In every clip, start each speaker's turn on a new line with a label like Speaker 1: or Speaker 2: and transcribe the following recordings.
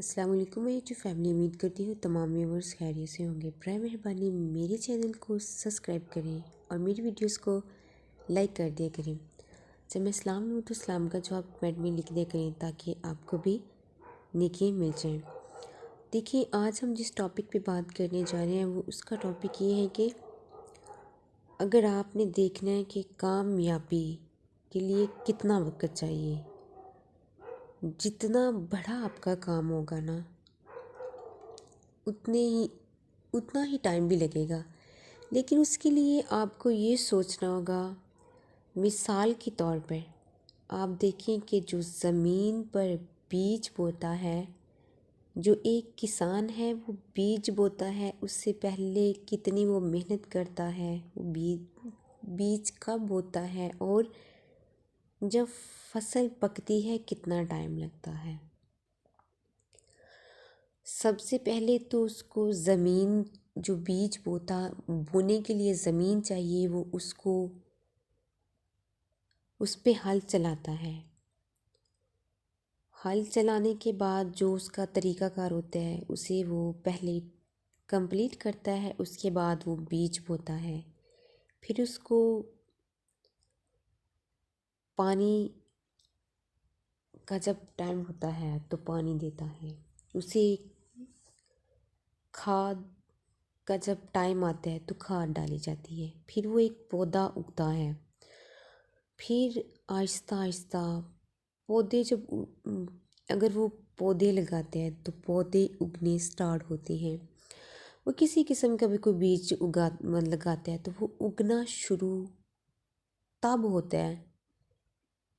Speaker 1: अस्सलाम वालेकुम मैं जो फैमिली उम्मीद करती हूँ तमाम व्यूवर्स खैरियत से होंगे। बर मेहरबानी मेरे चैनल को सब्सक्राइब करें और मेरी वीडियोस को लाइक कर दिया करें। जब मैं इस्लाम लूँ तो इस्लाम का जवाब कमेंट में लिख दिया करें ताकि आपको भी नेकी मिल जाए। देखिए, आज हम जिस टॉपिक पे बात करने जा रहे हैं वो उसका टॉपिक ये है कि अगर आपने देखना है कि कामयाबी के लिए कितना वक्त चाहिए, जितना बड़ा आपका काम होगा ना उतना ही टाइम भी लगेगा, लेकिन उसके लिए आपको ये सोचना होगा। मिसाल के तौर पर आप देखें कि जो ज़मीन पर बीज बोता है, जो एक किसान है वो बीज बोता है, उससे पहले कितनी वो मेहनत करता है, वो बीज कब बोता है और जब फसल पकती है कितना टाइम लगता है। सबसे पहले तो उसको ज़मीन, जो बीज बोने के लिए ज़मीन चाहिए, वो उसको उस पे हल चलाता है। हल चलाने के बाद जो उसका तरीक़ाकार होता है उसे वो पहले कंप्लीट करता है, उसके बाद वो बीज बोता है। फिर उसको पानी का जब टाइम होता है तो पानी देता है, उसे खाद का जब टाइम आता है तो खाद डाली जाती है। फिर वो एक पौधा उगता है। फिर आहिस्ता आहिस्ता पौधे अगर वो पौधे लगाते हैं तो पौधे उगने स्टार्ट होते हैं। वो किसी किस्म का भी कोई बीज लगाते हैं तो वो उगना शुरू तब होता है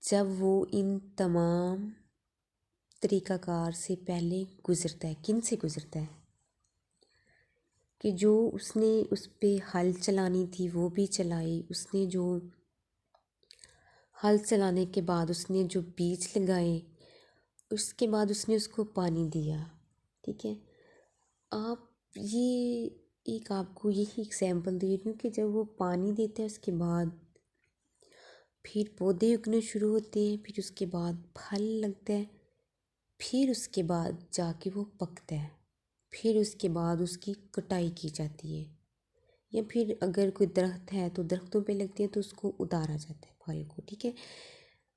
Speaker 1: जब वो इन तमाम तरीक़ाकार से पहले गुज़रता है। किन से गुज़रता है कि जो उसने उस पे हल चलानी थी वो भी चलाई। उसने जो हल चलाने के बाद उसने जो बीज लगाए, उसके बाद उसने उसको पानी दिया। ठीक है, आप ये एक आपको यही एग्जांपल दे रही हूँ कि जब वो पानी देता है उसके बाद फिर पौधे उगने शुरू होते हैं, फिर उसके बाद फल लगता है, फिर उसके बाद जाके वो पकता है, फिर उसके बाद उसकी कटाई की जाती है। या फिर अगर कोई दरख्त है तो दरख्तों पे लगती है तो उसको उतारा जाता है फल को। ठीक है,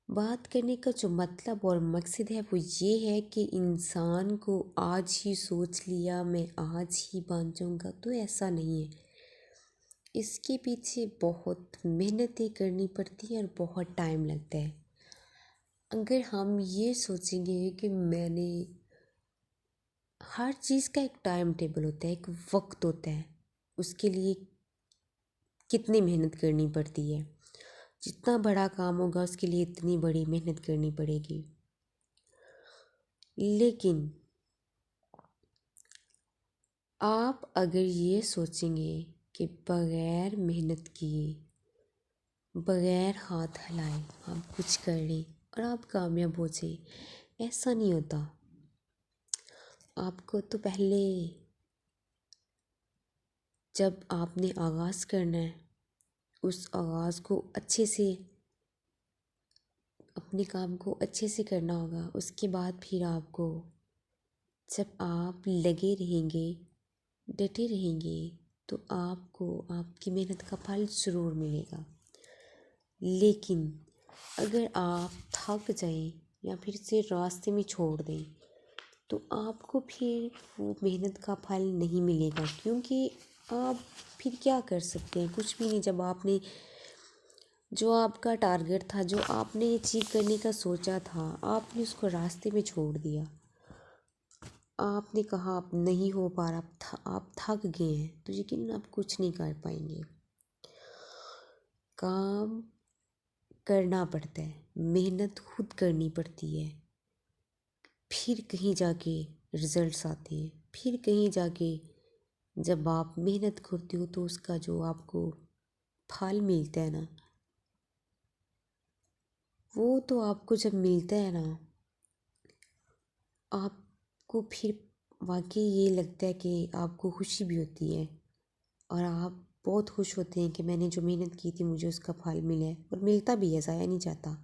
Speaker 1: बात करने का जो मतलब और मकसद है वो ये है कि इंसान को आज ही सोच लिया मैं आज ही बन जाऊँगा, तो ऐसा नहीं है। इसके पीछे बहुत मेहनतें करनी पड़ती है और बहुत टाइम लगता है। अगर हम ये सोचेंगे कि मैंने, हर चीज़ का एक टाइम टेबल होता है, एक वक्त होता है, उसके लिए कितनी मेहनत करनी पड़ती है। जितना बड़ा काम होगा उसके लिए इतनी बड़ी मेहनत करनी पड़ेगी। लेकिन आप अगर ये सोचेंगे कि बग़ैर मेहनत किए, बग़ैर हाथ हिलाए आप कुछ कर लें और आप कामयाब हो जाए, ऐसा नहीं होता। आपको तो पहले जब आपने आगाज़ करना है उस आगाज़ को अच्छे से, अपने काम को अच्छे से करना होगा। उसके बाद फिर आपको, जब आप लगे रहेंगे, डटे रहेंगे, तो आपको आपकी मेहनत का फल ज़रूर मिलेगा। लेकिन अगर आप थक जाएं या फिर से रास्ते में छोड़ दें तो आपको फिर वो मेहनत का फल नहीं मिलेगा, क्योंकि आप फिर क्या कर सकते हैं, कुछ भी नहीं। जब आपने जो आपका टारगेट था, जो आपने अचीव करने का सोचा था, आपने उसको रास्ते में छोड़ दिया। आपने कहा आप नहीं हो पा रहा, आप थक गए हैं, तो यकीनन आप कुछ नहीं कर पाएंगे। काम करना पड़ता है, मेहनत खुद करनी पड़ती है, फिर कहीं जाके रिज़ल्ट्स आते हैं। फिर कहीं जाके जब आप मेहनत करते हो तो उसका जो आपको फल मिलता है ना, वो तो आपको जब मिलता है ना, आपको फिर वाकई ये लगता है कि आपको खुशी भी होती है और आप बहुत खुश होते हैं कि मैंने जो मेहनत की थी मुझे उसका फल मिला है, और मिलता भी है, ज़ाया नहीं जाता।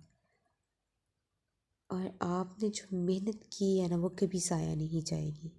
Speaker 1: और आपने जो मेहनत की है ना वो कभी ज़ाया नहीं जाएगी।